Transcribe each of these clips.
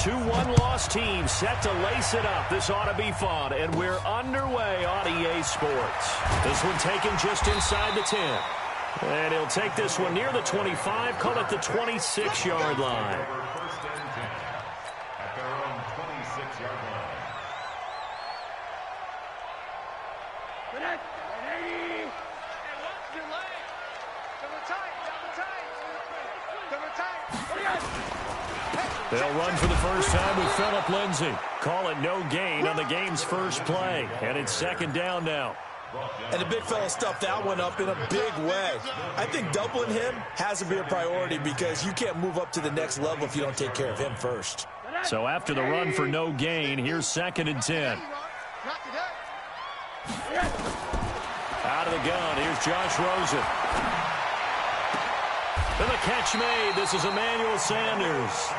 Two one-loss teams set to lace it up. This ought to be fun, and we're underway on EA Sports. This one taken just inside the 10. And he'll take this one near the 25, call it the 26-yard line. First and 10 at their own 26-yard line. They'll run for the first time with Phillip Lindsay. Call it no gain on the game's first play. And it's second down now. And the big fella stuffed that one up in a big way. I think doubling him has to be a priority because you can't move up to the next level if you don't take care of him first. So after the run for no gain, here's second and 10. Out of the gun, here's Josh Rosen. And the catch made. This is Emmanuel Sanders.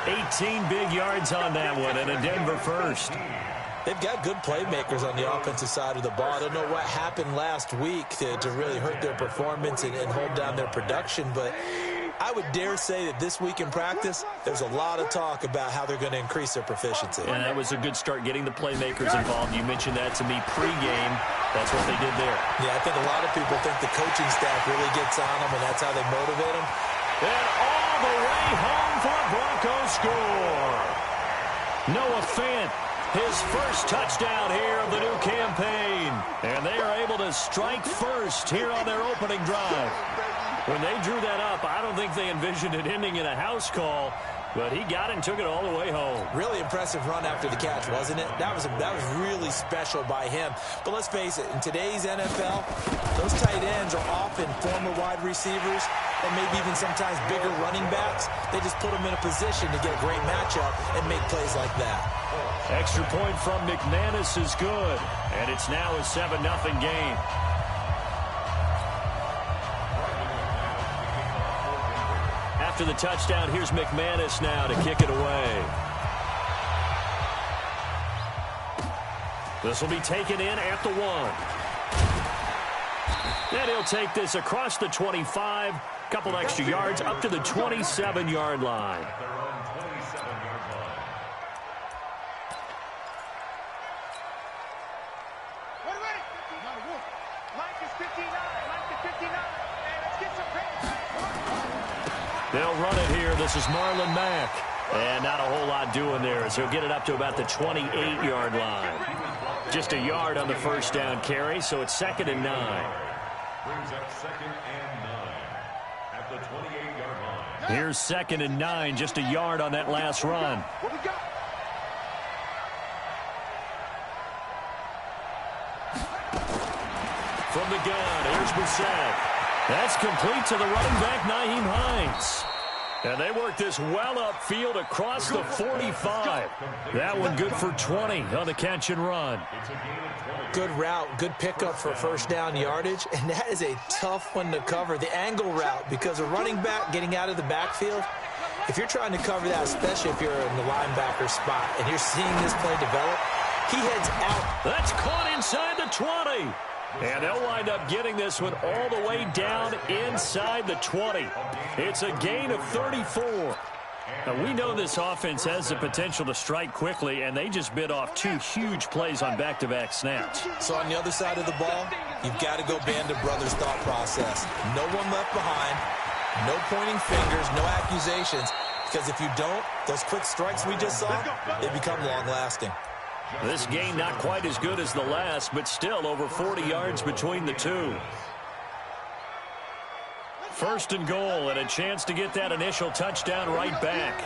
18 big yards on that one, and a Denver first. They've got good playmakers on the offensive side of the ball. I don't know what happened last week to really hurt their performance and hold down their production, but I would dare say that this week in practice, there's a lot of talk about how they're going to increase their proficiency. And that was a good start getting the playmakers involved. You mentioned that to me pregame. That's what they did there. Yeah, I think a lot of people think the coaching staff really gets on them, and that's how they motivate them. And all the way home for a Broncos score. Noah Fant, his first touchdown here of the new campaign. And they are able to strike first here on their opening drive. When they drew that up, I don't think they envisioned it ending in a house call, but he got it and took it all the way home. Really impressive run after the catch, wasn't it? That was really special by him. But let's face it, in today's NFL, those tight ends are often former wide receivers and maybe even sometimes bigger running backs. They just put them in a position to get a great matchup and make plays like that. Extra point from McManus is good, and it's now a 7-0 game. After the touchdown, here's McManus now to kick it away. This will be taken in at the 1. And he'll take this across the 25, couple extra yards up to the 27-yard line. They'll run it here. This is Marlon Mack. And not a whole lot doing there as he'll get it up to about the 28-yard line. Just a yard on the first down carry, so it's 2nd and 9. Brings up 2nd and 9 at the 28-yard line. Here's 2nd and 9, just a yard on that last run. What we got? From the gun, here's Brissett. That's complete to the running back, Nyheim Hines. And they work this well upfield across the 45. That one good for 20 on the catch and run. Good route, good pickup for first down yardage, and that is a tough one to cover. The angle route, because a running back getting out of the backfield, if you're trying to cover that, especially if you're in the linebacker spot and you're seeing this play develop, he heads out. That's caught inside the 20. And they'll wind up getting this one all the way down inside the 20. It's a gain of 34. Now, we know this offense has the potential to strike quickly, and they just bit off 2 huge plays on back-to-back snaps. So on the other side of the ball, you've got to go Band of Brothers thought process. No one left behind, no pointing fingers, no accusations, because if you don't, those quick strikes we just saw, they become long-lasting. This game not quite as good as the last, but still over 40 yards between the two. First and goal, and a chance to get that initial touchdown right back.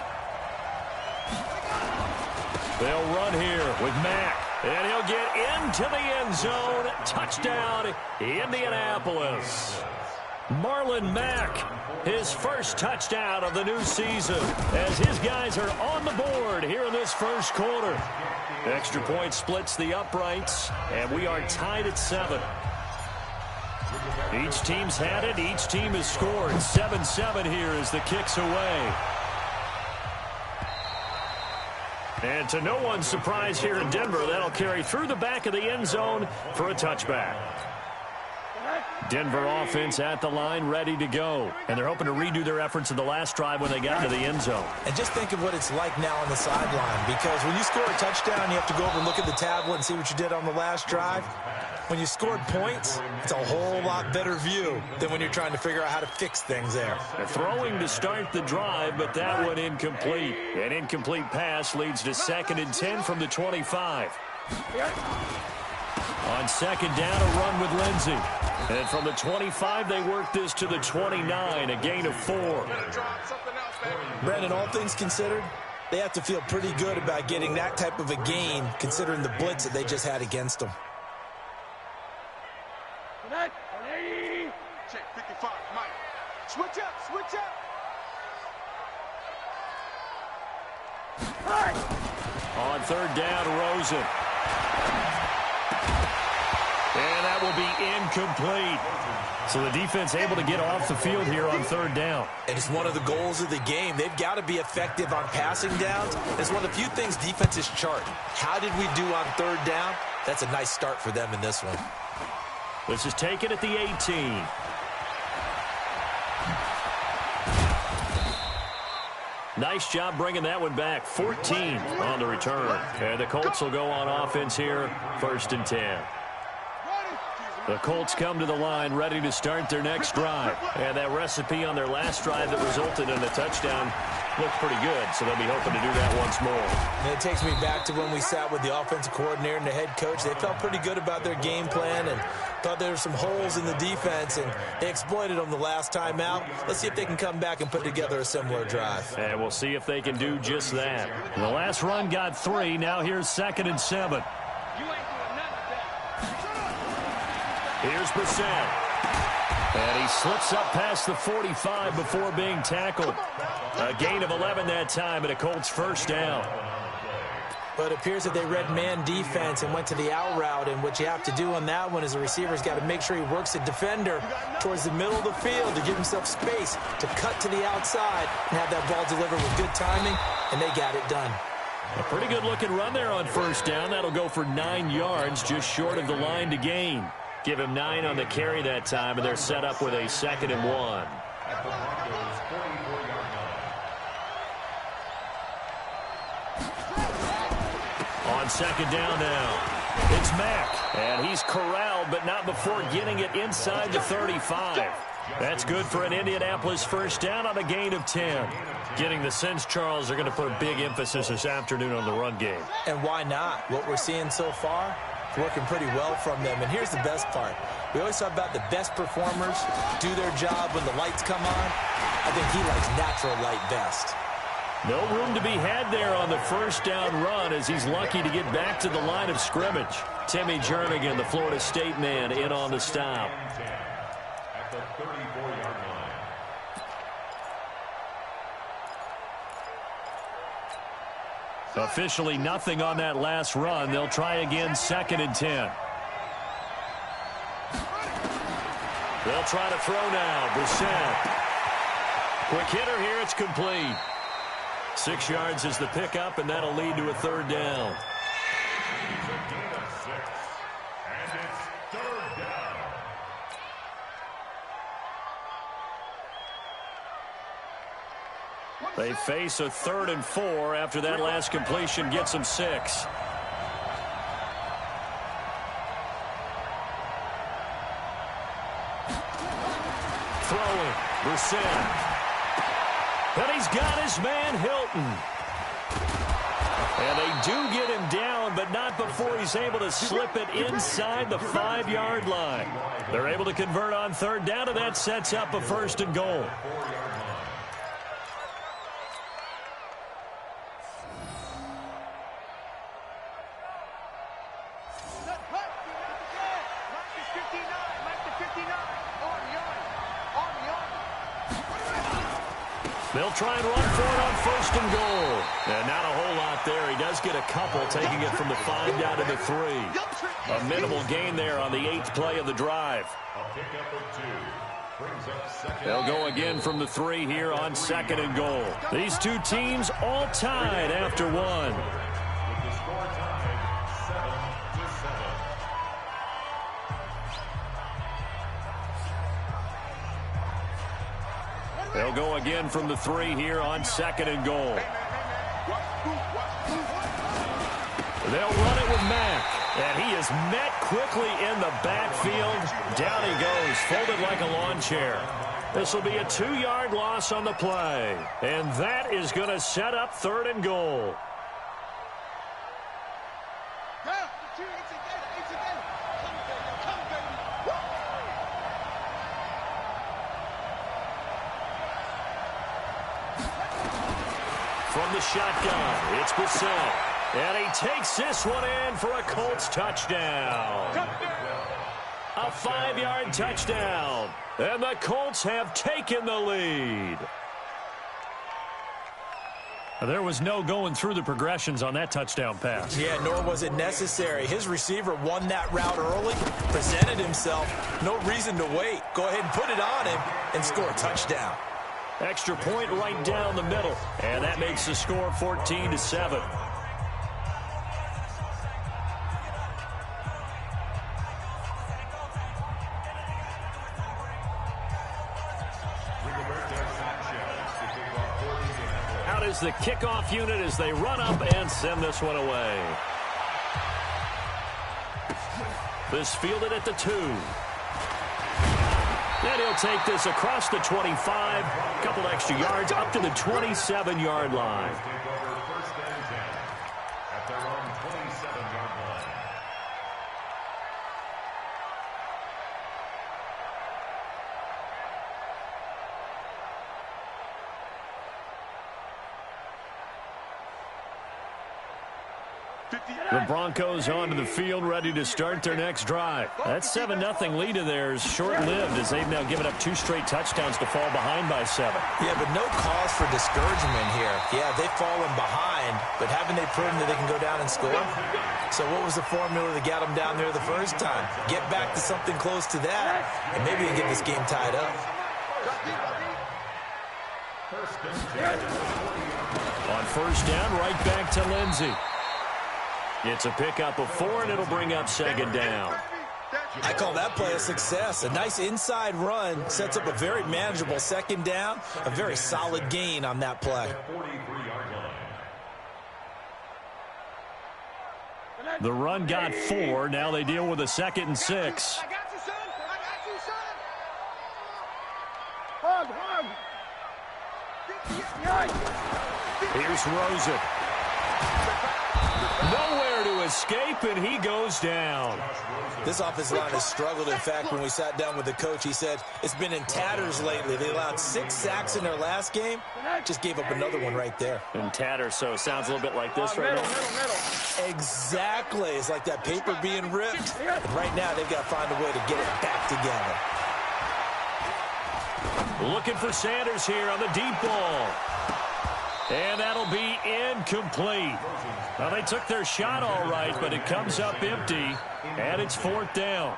They'll run here with Mack, and he'll get into the end zone. Touchdown, Indianapolis. Marlon Mack, his first touchdown of the new season, as his guys are on the board here in this first quarter. Extra point splits the uprights, and we are tied at 7. Each team's had it. Each team has scored. 7-7 here as the kick's away. And to no one's surprise here in Denver, that'll carry through the back of the end zone for a touchback. Denver offense at the line, ready to go. And they're hoping to redo their efforts in the last drive when they got to the end zone. And just think of what it's like now on the sideline, because when you score a touchdown, you have to go over and look at the tablet and see what you did on the last drive. When you scored points, it's a whole lot better view than when you're trying to figure out how to fix things there. They're throwing to start the drive, but that one incomplete. An incomplete pass leads to 2nd and 10 from the 25. On 2nd down, a run with Lindsey. And from the 25, they work this to the 29, a gain of 4. Brandon, all things considered, they have to feel pretty good about getting that type of a gain, considering the blitz that they just had against them. Check 55, Mike. Switch up, switch up. On 3rd down, Rosen. And that will be incomplete. So the defense able to get off the field here on 3rd down. And it's one of the goals of the game. They've got to be effective on passing downs. It's one of the few things defenses chart. How did we do on 3rd down? That's a nice start for them in this one. This is taken at the 18. Nice job bringing that one back. 14 on the return. And the Colts will go on offense here, 1st and 10. The Colts come to the line ready to start their next drive. And that recipe on their last drive that resulted in a touchdown looked pretty good, so they'll be hoping to do that once more. And it takes me back to when we sat with the offensive coordinator and the head coach. They felt pretty good about their game plan and thought there were some holes in the defense, and they exploited them the last time out. Let's see if they can come back and put together a similar drive. And we'll see if they can do just that. The last run got 3. Now here's 2nd and 7. Here's Brissett. And he slips up past the 45 before being tackled. A gain of 11 that time, and a Colts 1st down. But it appears that they read man defense and went to the out route, and what you have to do on that one is the receiver's got to make sure he works the defender towards the middle of the field to give himself space to cut to the outside and have that ball delivered with good timing, and they got it done. A pretty good-looking run there on 1st down. That'll go for 9 yards, just short of the line to gain. Give him 9 on the carry that time, and they're set up with a 2nd and 1. On 2nd down now, it's Mack, and he's corralled, but not before getting it inside the 35. That's good for an Indianapolis 1st down on a gain of 10. Getting the sense, Charles, they're going to put a big emphasis this afternoon on the run game. And why not? What we're seeing so far, working pretty well from them. And here's the best part. We always talk about the best performers do their job when the lights come on. I think he likes natural light best. No room to be had there on the 1st down run as he's lucky to get back to the line of scrimmage. Timmy Jernigan, the Florida State man, in on the stop. At the 34-yard line. Officially nothing on that last run. They'll try again 2nd and 10. They'll try to throw now. Brissett. Quick hitter here. It's complete. 6 yards is the pickup, and that'll lead to a 3rd down. He's a gain of 6. And it's 3rd down. They face a 3rd and 4 after that last completion gets them 6. Throwing. Brissett. And he's got his man, Hilton. And they do get him down, but not before he's able to slip it inside the 5-yard line. They're able to convert on 3rd down, and that sets up a 1st and goal. They'll try and run for it on 1st and goal. And not a whole lot there. He does get a couple, taking it from the 5 down to the 3. A minimal gain there on the 8th play of the drive. A pickup of 2. Brings up 2nd. They'll go again from the 3 here on 2nd and goal. These two teams all tied after 1. With the score tied 7-7. They'll go again from the 3 here on 2nd and goal. They'll run it with Mack. And he is met quickly in the backfield. Down he goes, folded like a lawn chair. This will be a 2-yard loss on the play. And that is going to set up 3rd and goal. From the shotgun, it's Bissett. And he takes this one in for a Colts touchdown. A 5-yard touchdown. And the Colts have taken the lead. There was no going through the progressions on that touchdown pass. Yeah, nor was it necessary. His receiver won that route early, presented himself. No reason to wait. Go ahead and put it on him and score a touchdown. Extra point right down the middle. And that makes the score 14-7. Out is the kickoff unit as they run up and send this one away. This fielded at the 2. And he'll take this across the 25. A couple extra yards up to the 27-yard line. The Broncos onto the field, ready to start their next drive. That 7-0 lead of theirs short-lived as they've now given up 2 straight touchdowns to fall behind by 7. Yeah, but no cause for discouragement here. Yeah, they've fallen behind, but haven't they proven that they can go down and score? So what was the formula that got them down there the first time? Get back to something close to that, and maybe they get this game tied up. On first down, right back to Lindsey. It's a pickup of 4, and it'll bring up 2nd down. I call that play a success. A nice inside run sets up a very manageable 2nd down. A very solid gain on that play. The run got 4. Now they deal with a 2nd and 6. I got you, son. I got you, son. Here's Rosen. Nowhere to escape, and he goes down. This offensive line has struggled. In fact, when we sat down with the coach, he said it's been in tatters lately. They allowed 6 sacks in their last game. Just gave up another one right there. In tatters, so it sounds a little bit like this right now. Exactly. It's like that paper being ripped. And right now, they've got to find a way to get it back together. Looking for Sanders here on the deep ball. And that'll be incomplete. Well, they took their shot all right, but it comes up empty, and it's 4th down.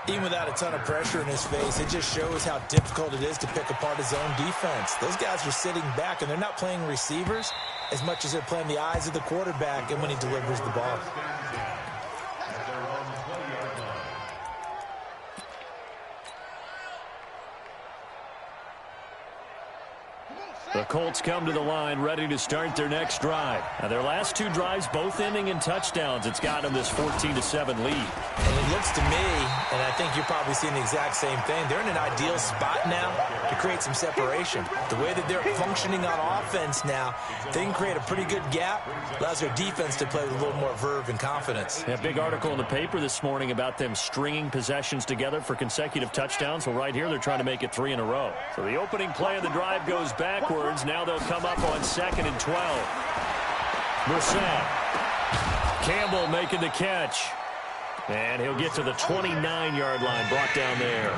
Even without a ton of pressure in his face, it just shows how difficult it is to pick apart his own defense. Those guys are sitting back, and they're not playing receivers as much as they're playing the eyes of the quarterback and when he delivers the ball. The Colts come to the line ready to start their next drive. Now, their last 2 drives both ending in touchdowns. It's got them this 14-7 lead. And it looks to me, and I think you're probably seeing the exact same thing, they're in an ideal spot now to create some separation. The way that they're functioning on offense now, they can create a pretty good gap, allows their defense to play with a little more verve and confidence. A big article in the paper this morning about them stringing possessions together for consecutive touchdowns. Well, right here, they're trying to make it 3 in a row. So the opening play of the drive goes backwards. Now they'll come up on 2nd and 12. Brissett. Campbell making the catch. And he'll get to the 29-yard line, brought down there.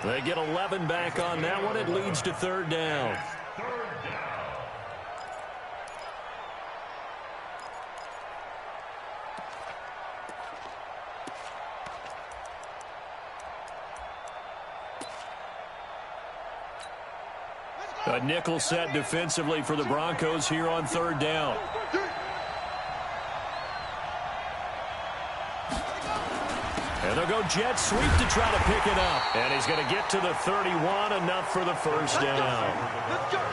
They get 11 back on that one. It leads to 3rd down. A nickel set defensively for the Broncos here on 3rd down. And they'll go jet sweep to try to pick it up. And he's going to get to the 31, enough for the first down.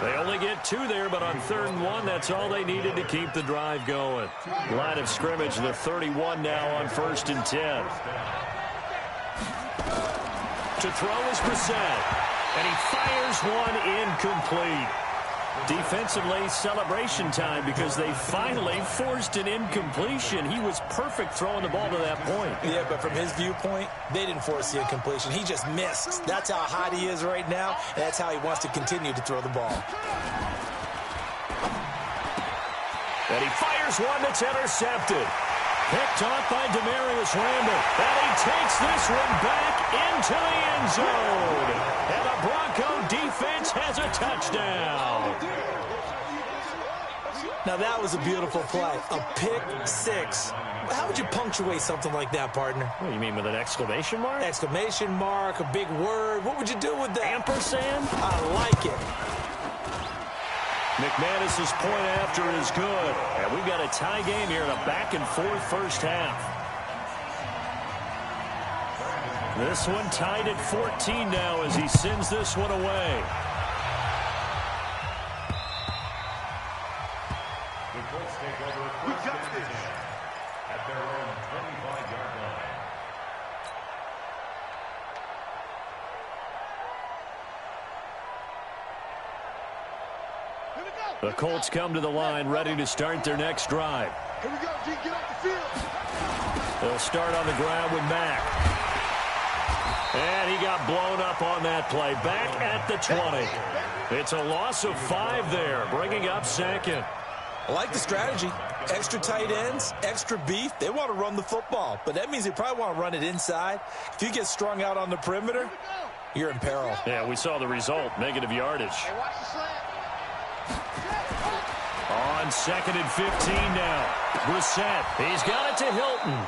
They only get 2 there, but on 3rd and 1, that's all they needed to keep the drive going. Line of scrimmage, the 31 now on 1st and 10. To throw is Brissett. And he fires one incomplete. Defensively, celebration time because they finally forced an incompletion. He was perfect throwing the ball to that point. Yeah, but from his viewpoint, they didn't force the incompletion. He just missed. That's how hot he is right now, and that's how he wants to continue to throw the ball. And he fires one that's intercepted. Picked off by Demarius Randall. And he takes this one back into the end zone. And the Bronco defense has a touchdown. Now that was a beautiful play. A pick 6. How would you punctuate something like that, partner? What do you mean, with an exclamation mark? Exclamation mark, a big word. What would you do with that? Ampersand? I like it. McManus's point after is good. And we've got a tie game here in a back-and-forth first half. This one tied at 14 now as he sends this one away. The Colts take over first and 10 at their own 25-yard line. The Colts come to the line ready to start their next drive. Here we go, G. Get off the field. They'll start on the ground with Mack. And he got blown up on that play. Back at the 20. It's a loss of 5 there, bringing up 2nd. I like the strategy. Extra tight ends, extra beef. They want to run the football, but that means they probably want to run it inside. If you get strung out on the perimeter, you're in peril. Yeah, we saw the result, negative yardage. Hey, watch the slant. On 2nd and 15 now. Brissett, he's got it to Hilton.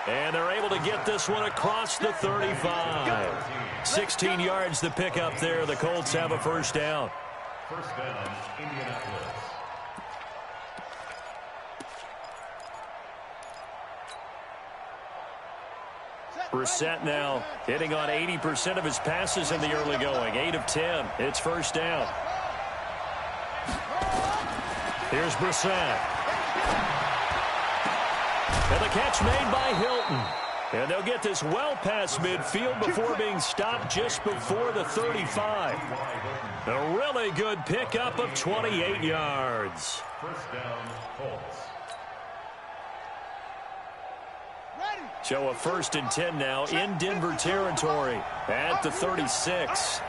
And they're able to get this one across the 35. 16 yards to pick up there. The Colts have a first down. First down, Indianapolis. Brissett now hitting on 80% of his passes in the early going. 8 of 10. It's first down. Here's Brissett. And the catch made by Hilton. And they'll get this well past midfield before being stopped just before the 35. A really good pickup of 28 yards. First down, Colts. So a 1st and 10 now in Denver territory at the 36.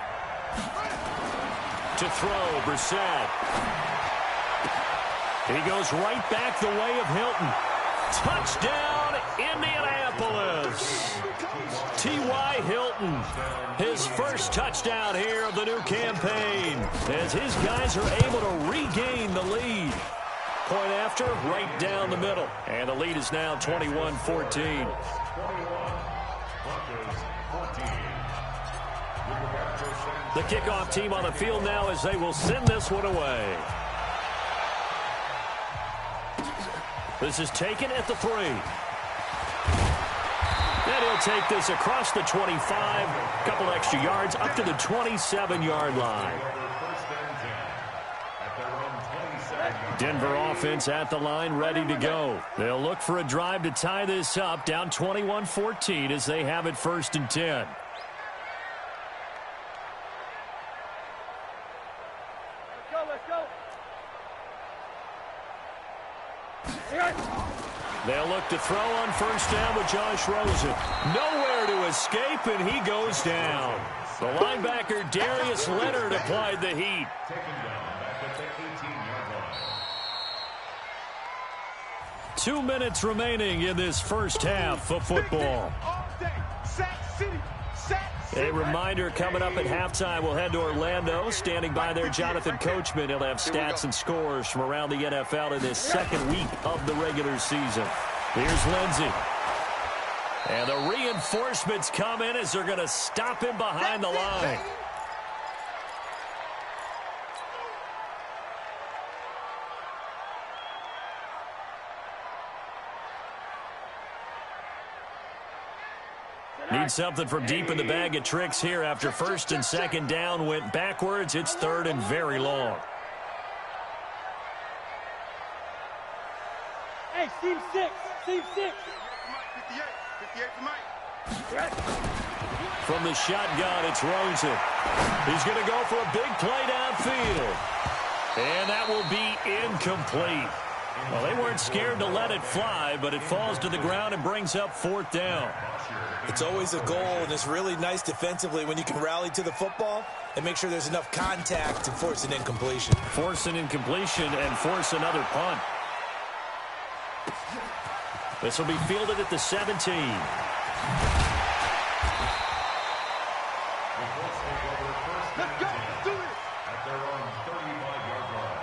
To throw, Brissett. He goes right back the way of Hilton. Touchdown, Indianapolis. T.Y. Hilton, his first touchdown here of the new campaign, as his guys are able to regain the lead. Point after, right down the middle. And the lead is now 21-14. The kickoff team on the field now as they will send this one away. This is taken at the 3. And he'll take this across the 25. A couple extra yards up to the 27-yard line. Denver offense at the line, ready to go. They'll look for a drive to tie this up, down 21-14 as they have it 1st and 10. Let's go. They'll look to throw on 1st down with Josh Rosen. Nowhere to escape, and he goes down. The linebacker, Darius Leonard, applied the heat. Taken down back at the 18-yard line. 2 minutes remaining in this first half of football. A reminder coming up at halftime, we'll head to Orlando. Standing by there, Jonathan Coachman. He'll have stats and scores from around the NFL in this second week of the regular season. Here's Lindsey. And the reinforcements come in as they're going to stop him behind the line. Need something from deep in the bag of tricks here after first and second down went backwards. It's third and very long. Hey, seam 6. Seam 6. 58 for Mike. From the shotgun, it's Rosen. He's going to go for a big play downfield. And that will be incomplete. Well, they weren't scared to let it fly, but it falls to the ground and brings up fourth down. It's always a goal, and it's really nice defensively when you can rally to the football and make sure there's enough contact to force an incompletion. Force an incompletion and force another punt. This will be fielded at the 17. Let's go. Let's do it. At their own 35-yard line.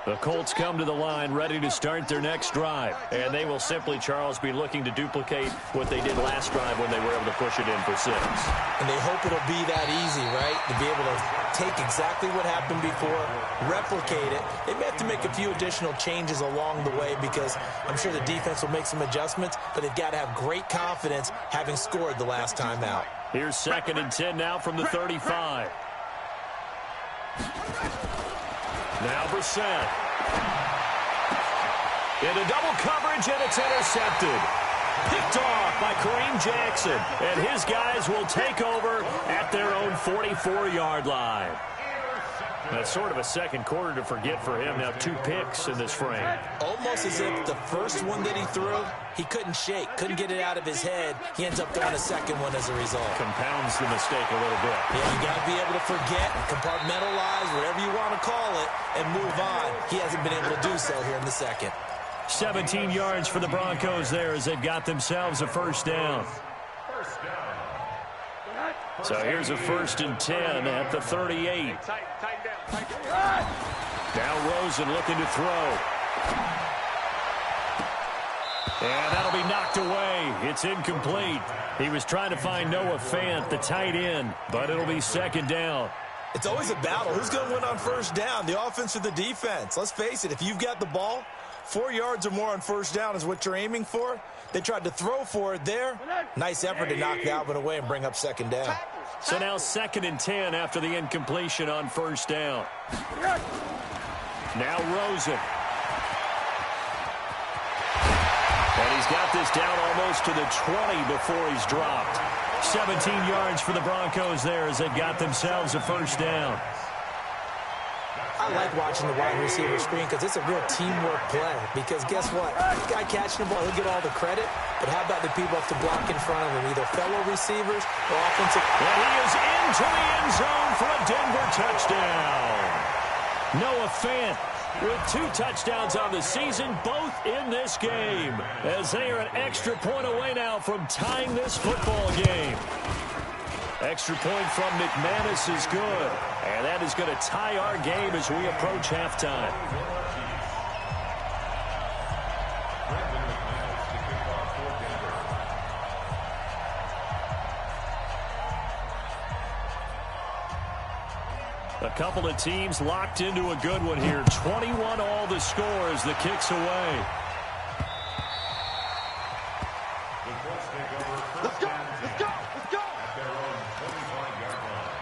The Colts come to the line ready to start their next drive. And they will simply, Charles, be looking to duplicate what they did last drive when they were able to push it in for 6. And they hope it'll be that easy, right? To be able to take exactly what happened before, replicate it. They may have to make a few additional changes along the way because I'm sure the defense will make some adjustments, but they've got to have great confidence having scored the last time out. Here's second and 10 now from the 35. Now Brissett. Into double coverage, and it's intercepted. Picked off by Kareem Jackson. And his guys will take over at their own 44-yard line. That's sort of a second quarter to forget for him. Now 2 picks in this frame. Almost as if the first one that he threw, he couldn't shake, couldn't get it out of his head. He ends up throwing a second one as a result. Compounds the mistake a little bit. Yeah, you got to be able to forget, compartmentalize, whatever you want to call it, and move on. He hasn't been able to do so here in the second. 17 yards for the Broncos there as they've got themselves a first down. So here's a first and 10 at the 38. Now Rosen looking to throw. And that'll be knocked away. It's incomplete. He was trying to find Noah Fant, the tight end, but it'll be second down. It's always a battle. Who's going to win on first down, the offense or the defense? Let's face it, if you've got the ball, 4 yards or more on first down is what you're aiming for. They tried to throw for it there. Nice effort to knock that one away and bring up second down. So now second and 10 after the incompletion on first down. Now Rosen. And he's got this down almost to the 20 before he's dropped. 17 yards for the Broncos there as they've got themselves a first down. I like watching the wide receiver screen because it's a real teamwork play. Because guess what? The guy catching the ball, he'll get all the credit. But how about the people have to block in front of him, either fellow receivers or offensive? And he is into the end zone for a Denver touchdown. Noah Fant with 2 touchdowns on the season, both in this game, as they are an extra point away now from tying this football game. Extra point from McManus is good, and that is going to tie our game as we approach halftime. A couple of teams locked into a good one here. 21 all the score as the kick's away. Let's go. Let's go. Let's go. At their own 25-yard line.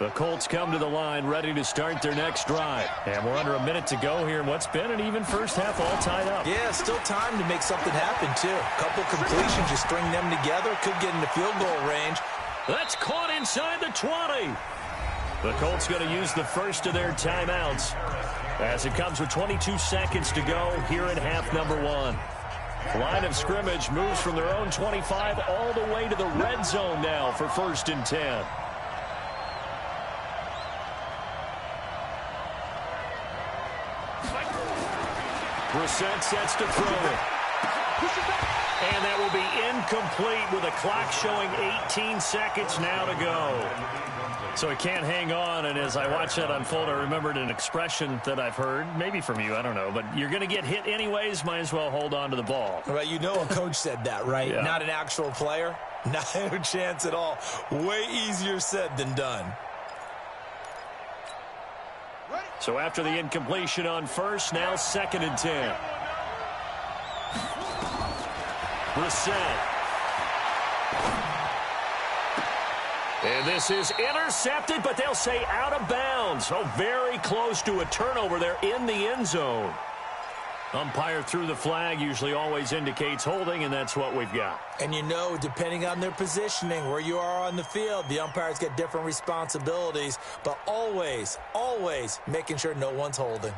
The Colts come to the line ready to start their next drive. And we're under a minute to go here in what's been an even first half, all tied up. Yeah, still time to make something happen, too. A couple completions, you string them together, could get into field goal range. That's caught inside the 20. The Colts going to use the first of their timeouts as it comes with 22 seconds to go here in half number 1. Line of scrimmage moves from their own 25 all the way to the red zone now for first and 10. Brissett sets to throw it. And that will be incomplete with a clock showing 18 seconds now to go. So he can't hang on, and as I watch that unfold, I remembered an expression that I've heard, maybe from you, I don't know, but you're going to get hit anyways, might as well hold on to the ball. Right, you know a coach said that, right? Yeah. Not an actual player. No chance at all. Way easier said than done. So after the incompletion on first, now 2nd and 10. Brissett. And this is intercepted, but they'll say out of bounds. So very close to a turnover there in the end zone. Umpire threw the flag, usually always indicates holding, and that's what we've got. And you know, depending on their positioning, where you are on the field, the umpires get different responsibilities, but always, always making sure no one's holding.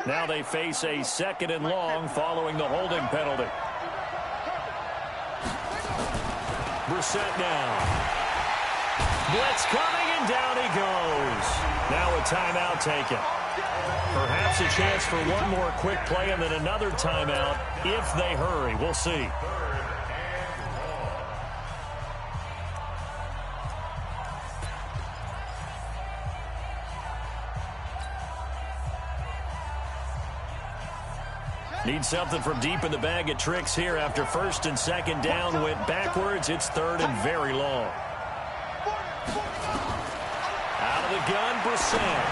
Now they face a 2nd and long following the holding penalty. Brissett now. Blitz coming, and down he goes. Now a timeout taken. Perhaps a chance for one more quick play and then another timeout if they hurry. We'll see. Need something from deep in the bag of tricks here after 1st and 2nd down. Went backwards. It's 3rd and very long. Out of the gun, Brissett.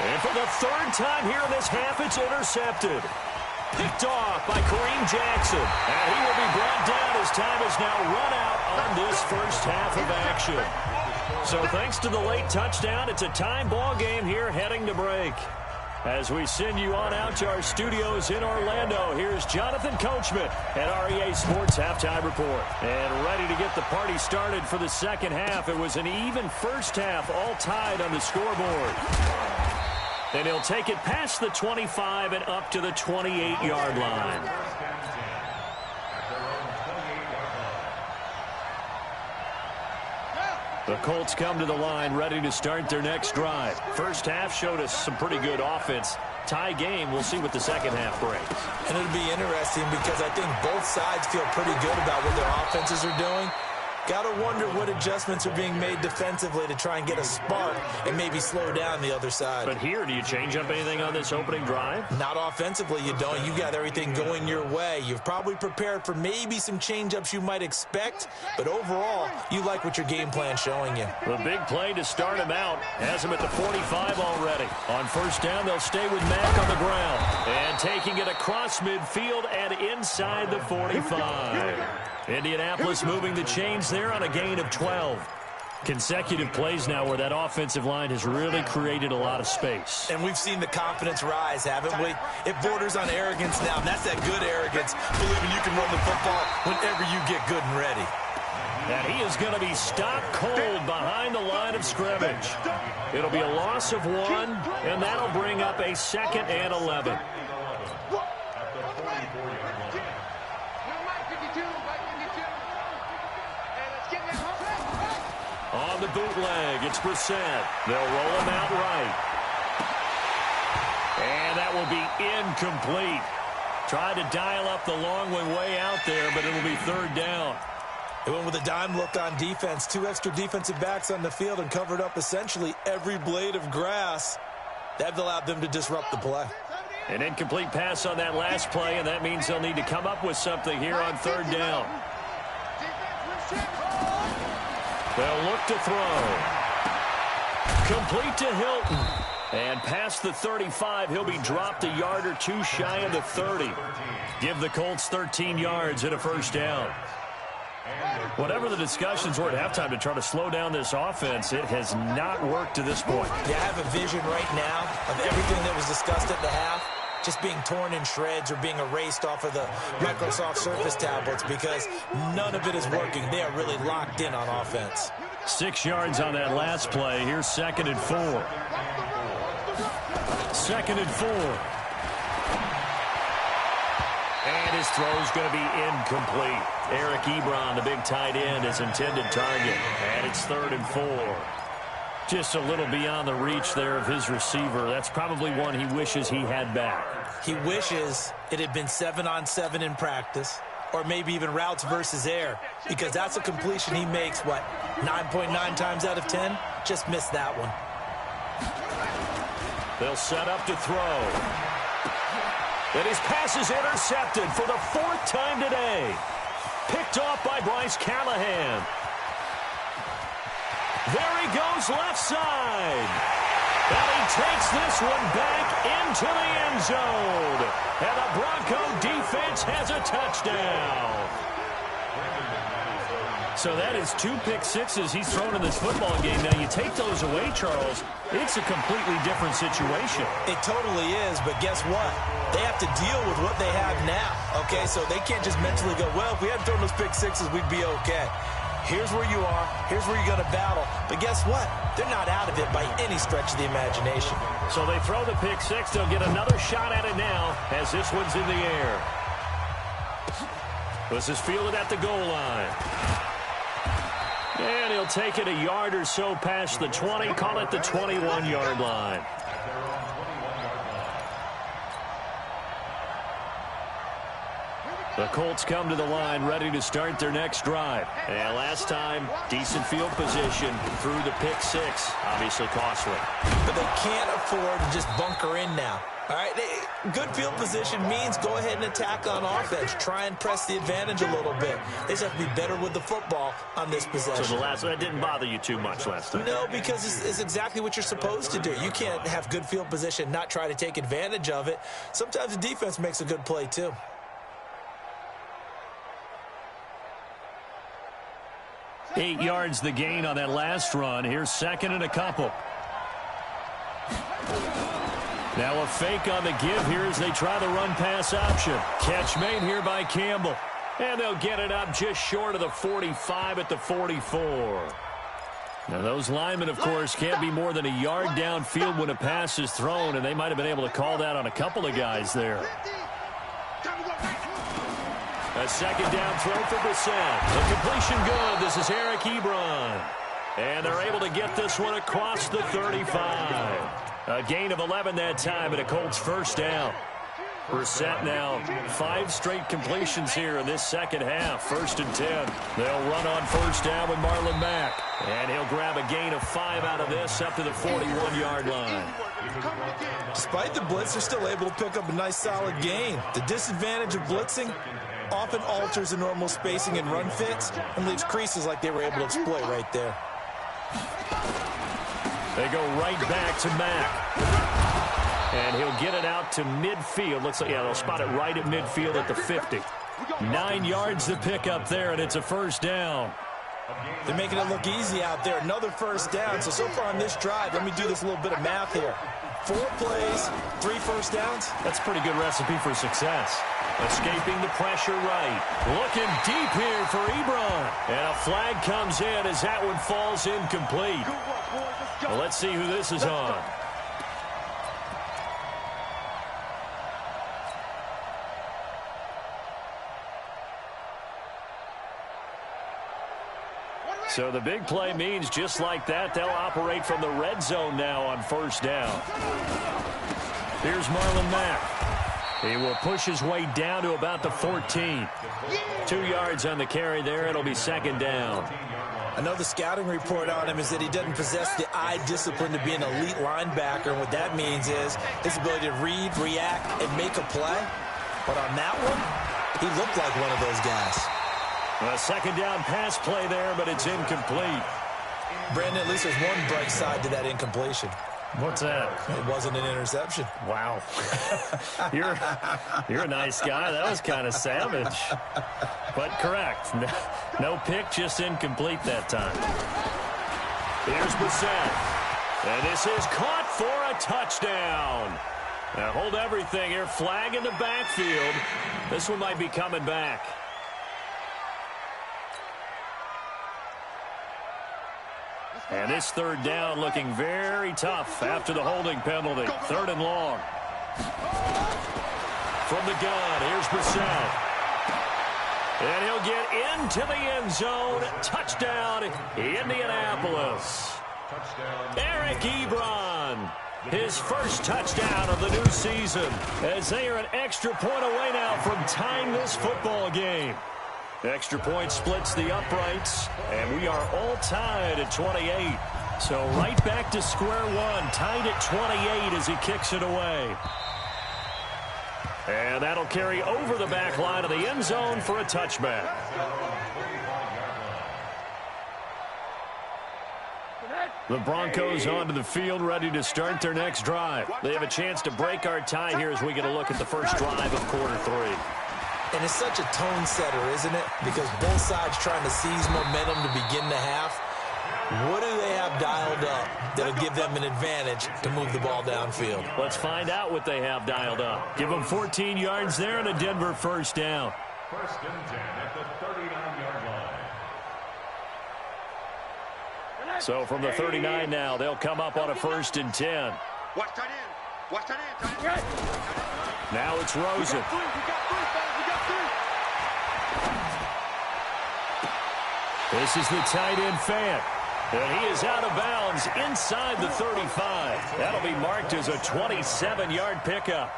And for the 3rd time here in this half, it's intercepted. Picked off by Kareem Jackson. And he will be brought down as time is now run out on this first half of action. So thanks to the late touchdown, it's a time ball game here heading to break. As we send you on out to our studios in Orlando, here's Jonathan Coachman at REA Sports Halftime Report. And ready to get the party started for the second half. It was an even first half, all tied on the scoreboard. And he'll take it past the 25 and up to the 28-yard line. The Colts come to the line ready to start their next drive. First half showed us some pretty good offense. Tie game, we'll see what the second half brings. And it'll be interesting because I think both sides feel pretty good about what their offenses are doing. Got to wonder what adjustments are being made defensively to try and get a spark and maybe slow down the other side. But here, do you change up anything on this opening drive? Not offensively, you don't. You got everything going your way. You've probably prepared for maybe some change-ups you might expect, but overall, you like what your game plan's showing you. The big play to start him out has him at the 45 already. On first down, they'll stay with Mack on the ground. And taking it across midfield and inside the 45. Indianapolis moving the chains there on a gain of 12. Consecutive plays now where that offensive line has really created a lot of space. And we've seen the confidence rise, haven't we? It borders on arrogance now, and that's that good arrogance, believing you can run the football whenever you get good and ready. And he is going to be stopped cold behind the line of scrimmage. It'll be a loss of 1, and that'll bring up a 2nd and 11. On the bootleg, it's Brissett. They'll roll him out right. And that will be incomplete. Tried to dial up the long way out there, but it'll be 3rd down. They went with a dime look on defense. 2 extra defensive backs on the field and covered up essentially every blade of grass. That allowed them to disrupt the play. An incomplete pass on that last play, and that means they'll need to come up with something here on 3rd down. They'll look to throw. Complete to Hilton. And past the 35, he'll be dropped a yard or 2 shy of the 30. Give the Colts 13 yards and a first down. Whatever the discussions were at halftime to try to slow down this offense, it has not worked to this point. Yeah, I have a vision right now of everything that was discussed at the half just being torn in shreds or being erased off of the Microsoft Surface tablets because none of it is working. They are really locked in on offense. 6 yards on that last play. Here's 2nd and 4. 2nd and 4. And this throw is going to be incomplete. Eric Ebron, the big tight end, is intended target. And it's 3rd and 4. Just a little beyond the reach there of his receiver. That's probably one he wishes he had back. He wishes it had been 7-on-7 in practice, or maybe even routes versus air, because that's a completion he makes, 9.9 times out of 10? Just missed that one. They'll set up to throw. And his pass is intercepted for the 4th time today. Picked off by Bryce Callahan. There he goes left side. And he takes this one back into the end zone. And the Bronco defense has a touchdown. So that is 2 pick sixes he's thrown in this football game. Now, you take those away, Charles, it's a completely different situation. It totally is, but guess what? They have to deal with what they have now, okay? So they can't just mentally go, well, if we hadn't thrown those pick sixes, we'd be okay. Here's where you are. Here's where you're going to battle. But guess what? They're not out of it by any stretch of the imagination. So they throw the pick six. They'll get another shot at it now as this one's in the air. This is fielded at the goal line. And he'll take it a yard or so past the 20. Call it the 21-yard line. The Colts come to the line ready to start their next drive. And last time, decent field position through the pick six. Obviously costly. But they can't afford to just bunker in now. All right, good field position means go ahead and attack on offense. Try and press the advantage a little bit. They just have to be better with the football on this possession. So the last one didn't bother you too much last time? No, because it's exactly what you're supposed to do. You can't have good field position, not try to take advantage of it. Sometimes the defense makes a good play, too. Eight yards the gain on that last run. Here's 2nd and a couple. Now a fake on the give here as they try the run-pass option. Catch made here by Campbell. And they'll get it up just short of the 45 at the 44. Now those linemen, of course, can't be more than a yard downfield when a pass is thrown, and they might have been able to call that on a couple of guys there. A 2nd down throw for Brissett. The completion good. This is Eric Ebron. And they're able to get this one across the 35. A gain of 11 that time, and a Colts 1st down. Brissett now 5 straight completions here in this second half. 1st and 10. They'll run on 1st down with Marlon Mack. And he'll grab a gain of 5 out of this up to the 41-yard line. Despite the blitz, they're still able to pick up a nice solid gain. The disadvantage of blitzing often alters the normal spacing and run fits and leaves creases like they were able to exploit right there. They go right back to Mack. And he'll get it out to midfield. Looks like, yeah, they'll spot it right at midfield at the 50. 9 yards to pick up there, and it's a 1st down. They're making it look easy out there. Another 1st down. So far on this drive, let me do this little bit of math here. 4 plays, 3 1st downs. That's a pretty good recipe for success. Escaping the pressure right. Looking deep here for Ebron. And a flag comes in as that one falls incomplete. Well, let's see who this is on. So the big play means just like that, they'll operate from the red zone now on 1st down. Here's Marlon Mack. He will push his way down to about the 14. 2 yards on the carry there. It'll be 2nd down. I know the scouting report on him is that he doesn't possess the eye discipline to be an elite linebacker. And what that means is his ability to read, react, and make a play. But on that one, he looked like one of those guys. A 2nd down pass play there, but it's incomplete. Brandon, at least there's one bright side to that incompletion. What's that? It wasn't an interception. Wow. You're a nice guy. That was kind of savage. But correct. No pick, just incomplete that time. Here's Brissett. And this is caught for a touchdown. Now hold everything here. Flag in the backfield. This one might be coming back. And this 3rd down looking very tough after the holding penalty. 3rd and long. From the gun, here's Brissett. And he'll get into the end zone. Touchdown, Indianapolis. Eric Ebron, his first touchdown of the new season, as they are an extra point away now from tying this football game. Extra point splits the uprights, and we are all tied at 28. So right back to square one, tied at 28 as he kicks it away. And that'll carry over the back line of the end zone for a touchback. The Broncos onto the field, ready to start their next drive. They have a chance to break our tie here as we get a look at the first drive of quarter three. And it's such a tone setter, isn't it? Because both sides trying to seize momentum to begin the half. What do they have dialed up that'll give them an advantage to move the ball downfield? Let's find out what they have dialed up. Give them 14 yards there and a Denver first down. First and 10 at the 39-yard line. So from the 39 now, they'll come up on a first and 10. Watch tight end. Watch tight end. Tight end. Now it's Rosen. We got three, fellas. We got three. This is the tight end Fant. And he is out of bounds inside the 35. That'll be marked as a 27-yard pickup.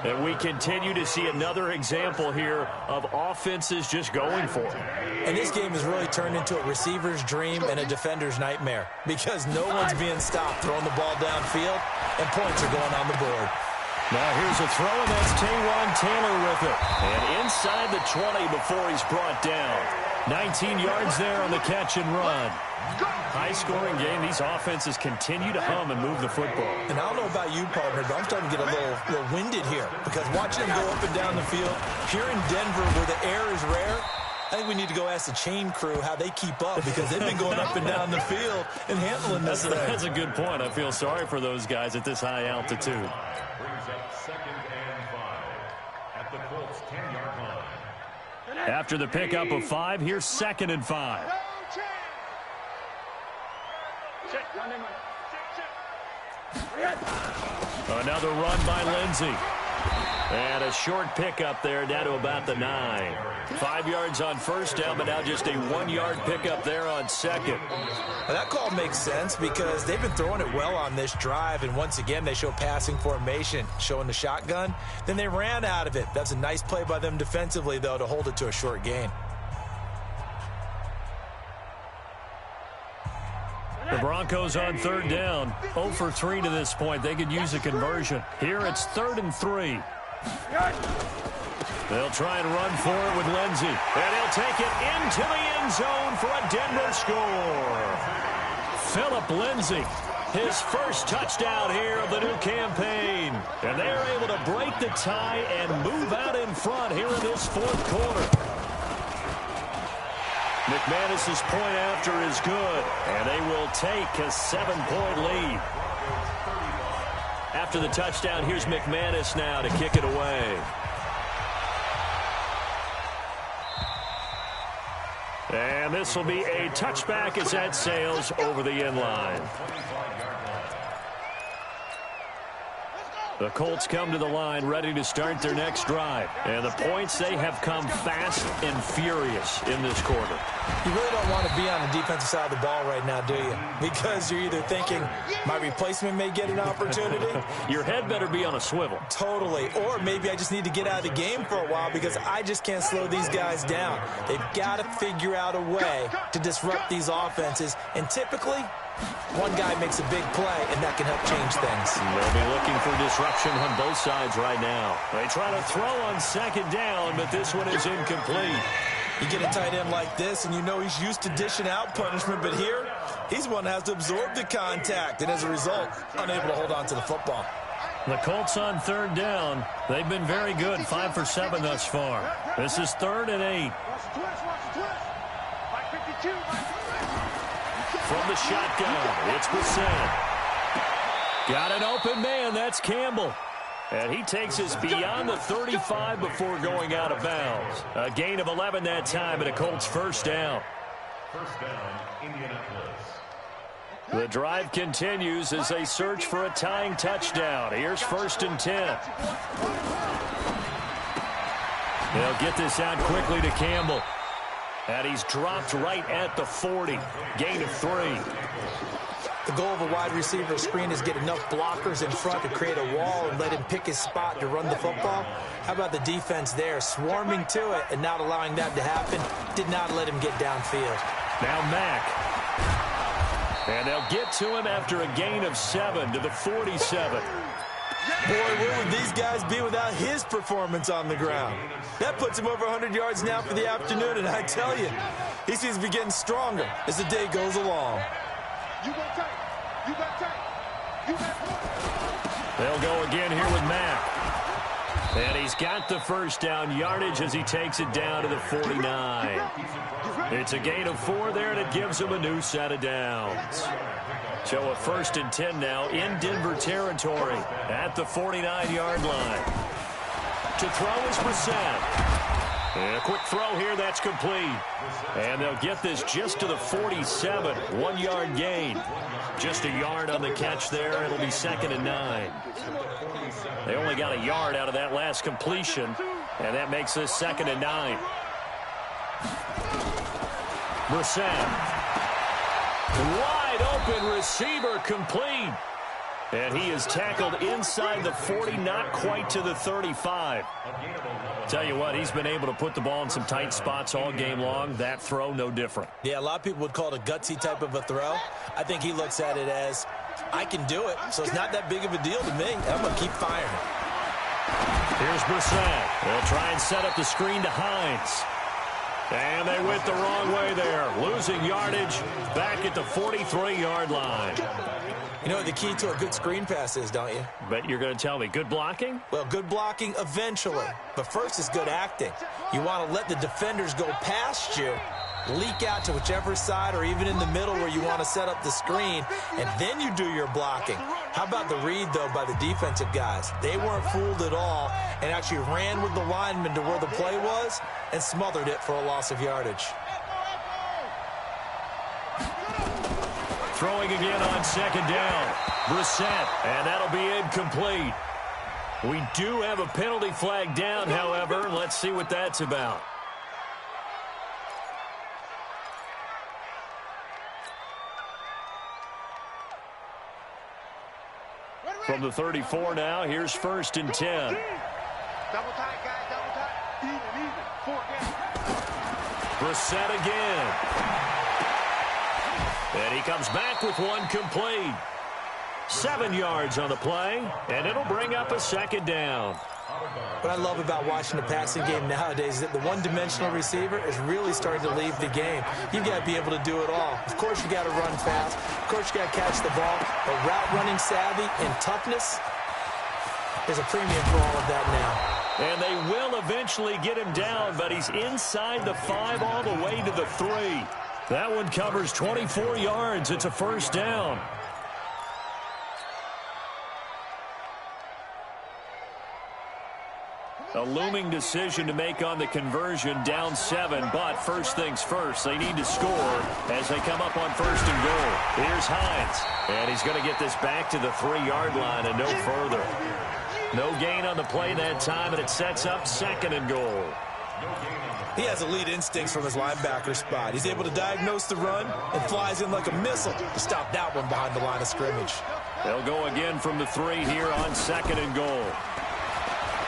And we continue to see another example here of offenses just going for it. And this game has really turned into a receiver's dream and a defender's nightmare because no one's being stopped throwing the ball downfield, and points are going on the board. Now here's a throw, and that's Taywan Taylor with it. And inside the 20 before he's brought down. 19 yards there on the catch and run. High-scoring game. These offenses continue to hum and move the football. And I don't know about you, partner, but I'm starting to get a little winded here because watching them go up and down the field, here in Denver where the air is rare, I think we need to go ask the chain crew how they keep up because they've been going up and down the field and handling this thing. That's a good point. I feel sorry for those guys at this high altitude. Brings up 2nd and 5 at the Colts 10-yard line. After the pickup of 5, here's 2nd and 5. Another run by Lindsey. And a short pickup there down to about the 9. 5 yards on first down, but now just a 1-yard pickup there on second. Well, that call makes sense because they've been throwing it well on this drive, and once again they show passing formation, showing the shotgun. Then they ran out of it. That's a nice play by them defensively, though, to hold it to a short gain. The Broncos on third down. 0 for 3 to this point. They could use a conversion. Here it's 3rd and 3. They'll try and run for it with Lindsey. And he'll take it into the end zone for a Denver score. Philip Lindsey, his first touchdown here of the new campaign. And they're able to break the tie and move out in front here in this fourth quarter. McManus's point after is good, and they will take a 7-point lead. After the touchdown, here's McManus now to kick it away. And this will be a touchback as that sails over the end line. The Colts come to the line ready to start their next drive. And the points, they have come fast and furious in this quarter. You really don't want to be on the defensive side of the ball right now, do you? Because you're either thinking, my replacement may get an opportunity. Your head better be on a swivel. Totally. Or maybe I just need to get out of the game for a while because I just can't slow these guys down. They've got to figure out a way to disrupt these offenses. And typically, one guy makes a big play, and that can help change things. They'll be looking for disruption on both sides right now. They try to throw on second down, but this one is incomplete. You get a tight end like this, and you know he's used to dishing out punishment, but here, he's one that has to absorb the contact, and as a result, unable to hold on to the football. The Colts on third down. They've been very good, 5 for 7 thus far. This is 3rd and 8. From the shotgun, it's Brissett. Got an open man, that's Campbell. And he takes us beyond the 35 before going out of bounds. A gain of 11 that time, and a Colts first down. First down, Indianapolis. The drive continues as they search for a tying touchdown. Here's 1st and 10. They'll get this out quickly to Campbell. And he's dropped right at the 40. Gain of 3. The goal of a wide receiver screen is get enough blockers in front to create a wall and let him pick his spot to run the football. How about the defense there, swarming to it and not allowing that to happen? Did not let him get downfield. Now Mack. And they'll get to him after a gain of 7 to the 47. Boy, where would these guys be without his performance on the ground? That puts him over 100 yards now for the afternoon, and I tell you, he seems to be getting stronger as the day goes along. You got tight. You got tight. You got tight. They'll go again here with Mack. And he's got the first down yardage as he takes it down to the 49. It's a gain of 4 there, and it gives him a new set of downs. So a 1st and 10 now in Denver territory at the 49-yard line. To throw is Brissett. And a quick throw here, that's complete. And they'll get this just to the 47, 1-yard gain. Just a yard on the catch there. It'll be 2nd and 9. They only got a yard out of that last completion, and that makes this 2nd and 9. Brissett. Wide open receiver complete. And he is tackled inside the 40, not quite to the 35. Tell you what, he's been able to put the ball in some tight spots all game long. That throw, no different. Yeah, a lot of people would call it a gutsy type of a throw. I think he looks at it as, I can do it, so it's not that big of a deal to me. I'm going to keep firing. Here's Brissett. They'll try and set up the screen to Hines. And they went the wrong way there. Losing yardage back at the 43-yard line. You know what the key to a good screen pass is, don't you? Bet you're going to tell me. Good blocking? Well, good blocking eventually. But first is good acting. You want to let the defenders go past you, leak out to whichever side or even in the middle where you want to set up the screen, and then you do your blocking. How about the read, though, by the defensive guys? They weren't fooled at all and actually ran with the lineman to where the play was and smothered it for a loss of yardage. Throwing again on 2nd down. Brissett, and that'll be incomplete. We do have a penalty flag down, however. Let's see what that's about. From the 34 now, here's 1st and 10. Double tight, guys, double tight. Even. 4 games. Brissett again. And he comes back with one complete. 7 yards on the play, and it'll bring up a 2nd down. What I love about watching the passing game nowadays is that the one-dimensional receiver is really starting to leave the game. You've got to be able to do it all. Of course, you got to run fast. Of course, you got to catch the ball. But route running savvy and toughness, there's a premium for all of that now. And they will eventually get him down, but he's inside the 5 all the way to the 3. That one covers 24 yards. It's a 1st down. A looming decision to make on the conversion, down 7, but first things first, they need to score as they come up on 1st and goal. Here's Hines, and he's going to get this back to the 3-yard line and no further. No gain on the play that time, and it sets up 2nd and goal. He has elite instincts from his linebacker spot. He's able to diagnose the run and flies in like a missile to stop that one behind the line of scrimmage. They'll go again from the 3 here on 2nd and goal.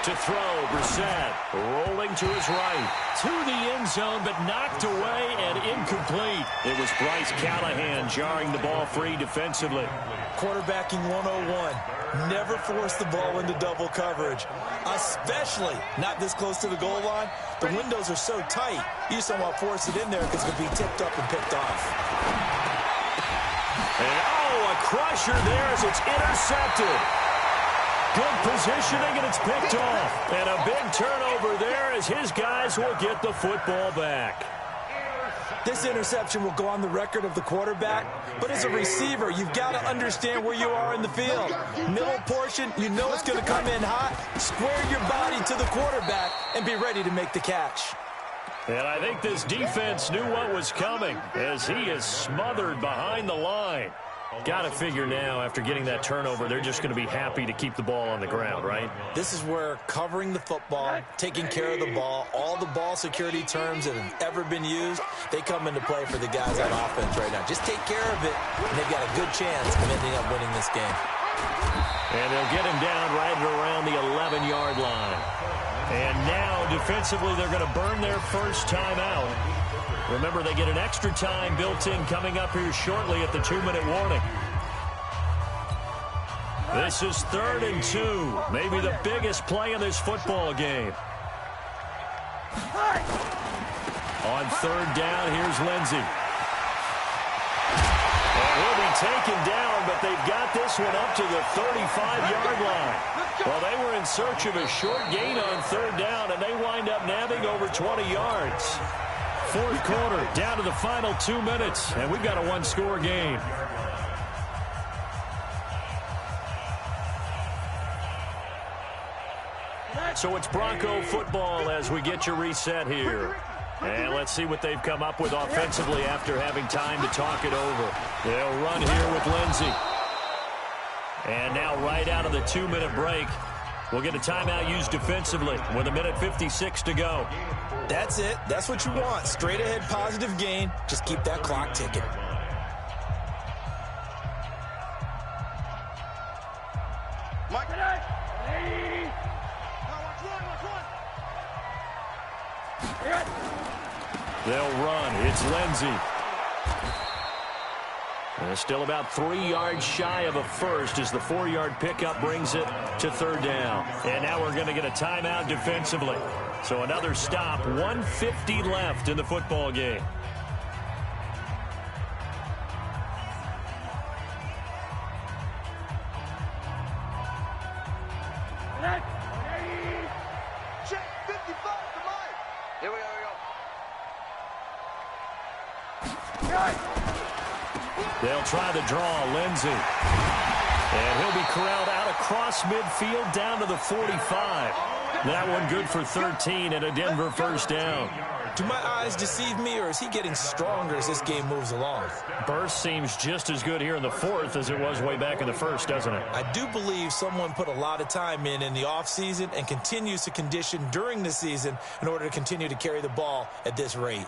To throw, Brissett rolling to his right. To the end zone, but knocked away and incomplete. It was Bryce Callahan jarring the ball free defensively. Quarterbacking 101. Never force the ball into double coverage, especially not this close to the goal line. The windows are so tight, you just don't want to force it in there because it could be tipped up and picked off. And, a crusher there as it's intercepted. Good positioning, and it's picked off. And a big turnover there as his guys will get the football back. This interception will go on the record of the quarterback, but as a receiver, you've got to understand where you are in the field. Middle portion, you know it's going to come in hot. Square your body to the quarterback and be ready to make the catch. And I think this defense knew what was coming as he is smothered behind the line. Got to figure now, after getting that turnover, they're just going to be happy to keep the ball on the ground, right? This is where covering the football, taking care of the ball, all the ball security terms that have ever been used, they come into play for the guys on offense right now. Just take care of it, and they've got a good chance of ending up winning this game. And they'll get him down right around the 11-yard line. And now, defensively, they're going to burn their first timeout. Remember, they get an extra time built in coming up here shortly at the 2-minute warning. This is 3rd and 2, maybe the biggest play in this football game. On 3rd down, here's Lindsey. And he'll be taken down, but they've got this one up to the 35-yard line. Well, they were in search of a short gain on 3rd down, and they wind up nabbing over 20 yards. 4th quarter, down to the final 2 minutes, and we've got a one-score game. So it's Bronco football as we get you reset here. And let's see what they've come up with offensively after having time to talk it over. They'll run here with Lindsey. And now right out of the 2-minute break, we'll get a timeout used defensively with 1:56 to go. That's it. That's what you want. Straight ahead positive gain. Just keep that clock ticking. Mike. They'll run. It's Lindsey. And still about 3 yards shy of a first as the 4-yard pickup brings it to 3rd down. And now we're going to get a timeout defensively. So another stop, 1:50 left in the football game. Check 55 to Mike. Here we go. They'll try the draw, Lindsey. And he'll be corralled out across midfield down to the 45. That one good for 13 and a Denver first down. Do my eyes deceive me, or is he getting stronger as this game moves along? Burst seems just as good here in the 4th as it was way back in the 1st, doesn't it? I do believe someone put a lot of time in the offseason and continues to condition during the season in order to continue to carry the ball at this rate.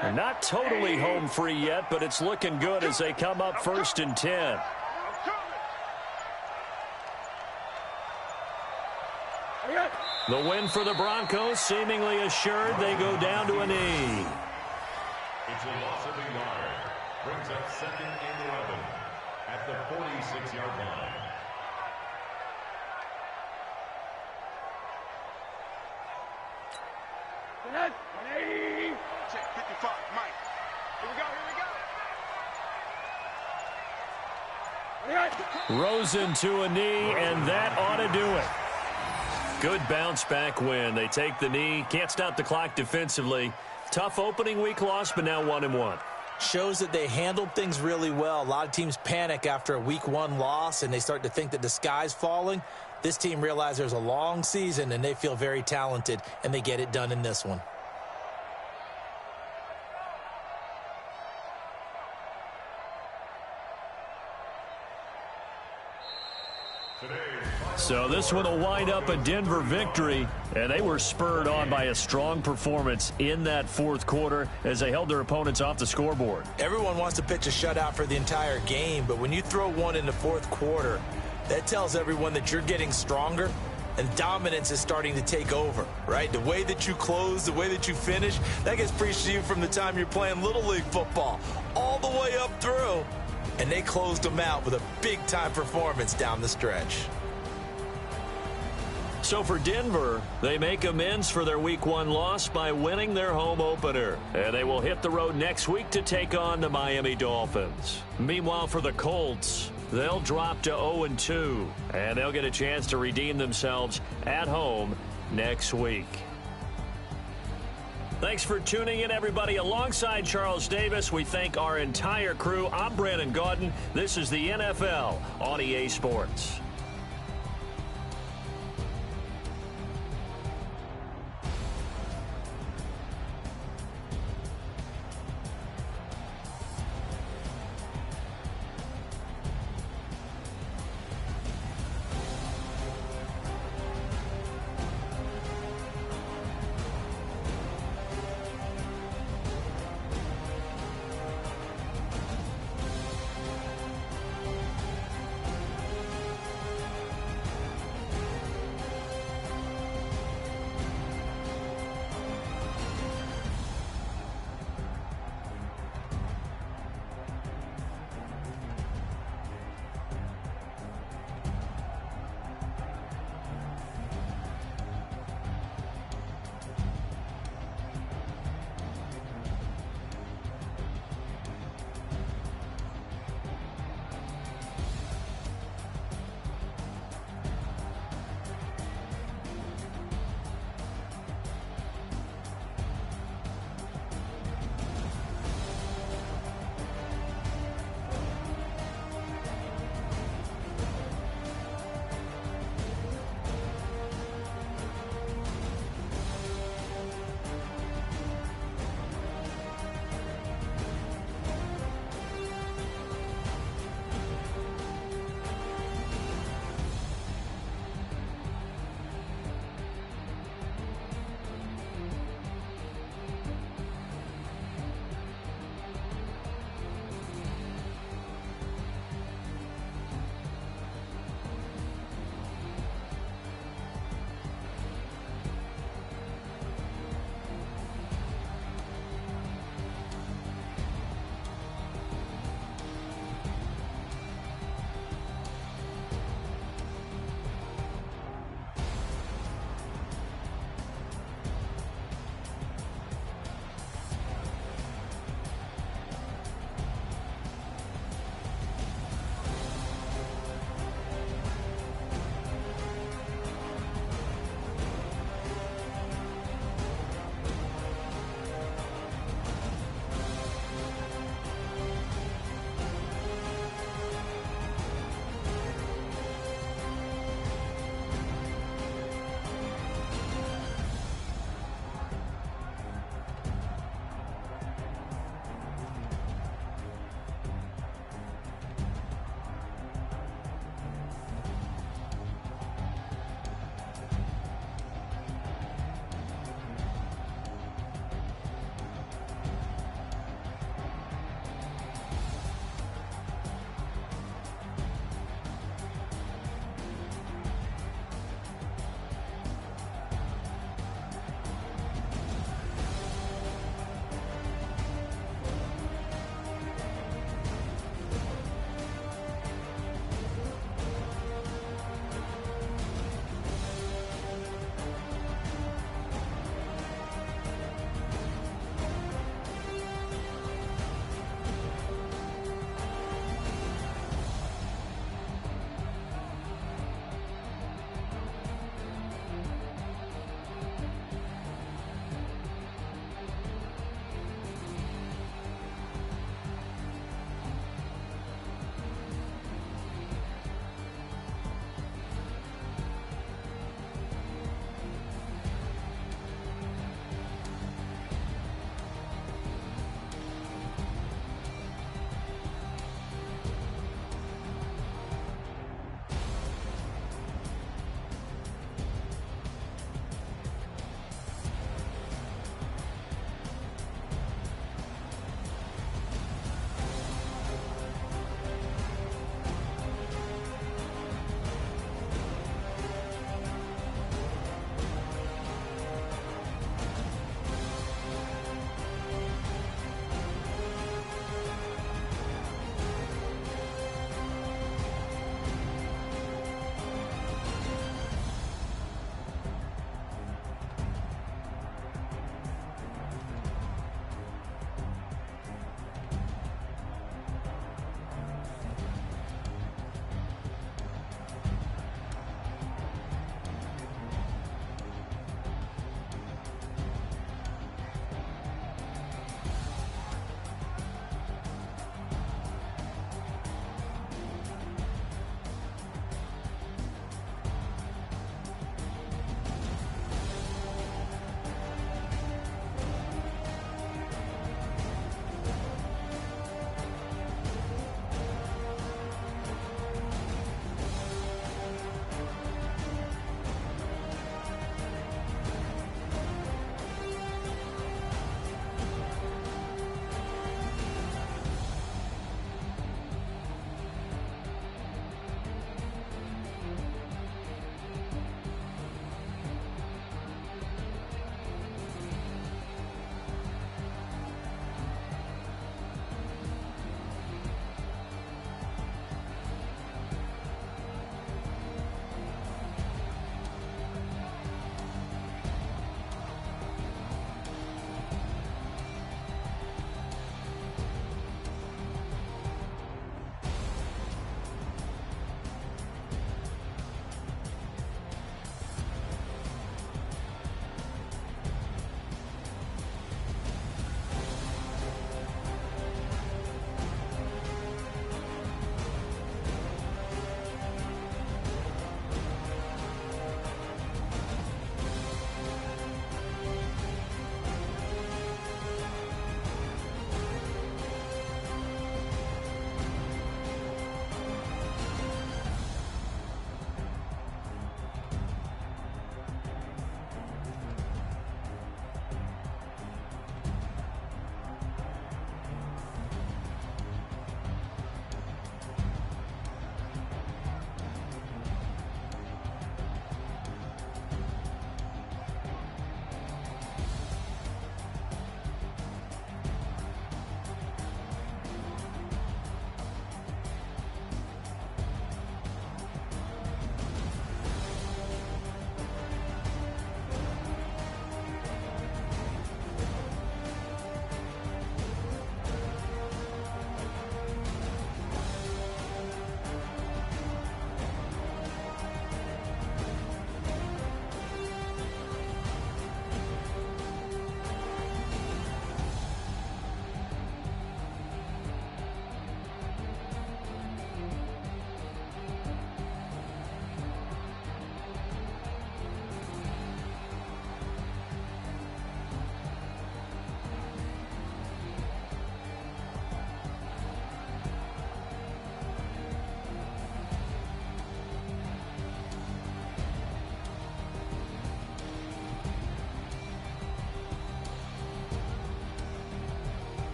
They're not totally home free yet, but it's looking good as they come up 1st and 10. The win for the Broncos seemingly assured. They go down to a knee. It's a loss of a yard. Brings up 2nd and 11 at the 46-yard line. Check 55, Mike. Here we go. Rosen to a knee, and that ought to do it. Good bounce-back win. They take the knee. Can't stop the clock defensively. Tough opening week loss, but now 1-1. Shows that they handled things really well. A lot of teams panic after a week 1 loss, and they start to think that the sky's falling. This team realizes there's a long season, and they feel very talented, and they get it done in this one. So this one will wind up a Denver victory, and they were spurred on by a strong performance in that 4th quarter as they held their opponents off the scoreboard. Everyone wants to pitch a shutout for the entire game, but when you throw one in the 4th quarter, that tells everyone that you're getting stronger and dominance is starting to take over, right? The way that you close, the way that you finish, that gets preached to you from the time you're playing Little League football all the way up through. And they closed them out with a big-time performance down the stretch. So for Denver, they make amends for their week 1 loss by winning their home opener. And they will hit the road next week to take on the Miami Dolphins. Meanwhile, for the Colts, they'll drop to 0-2. And they'll get a chance to redeem themselves at home next week. Thanks for tuning in, everybody. Alongside Charles Davis, we thank our entire crew. I'm Brandon Gaudin. This is the NFL on EA Sports.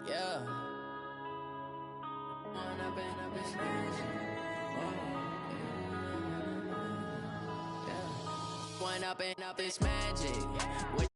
Yeah. One up and it's magic. Yeah. One up and it's magic.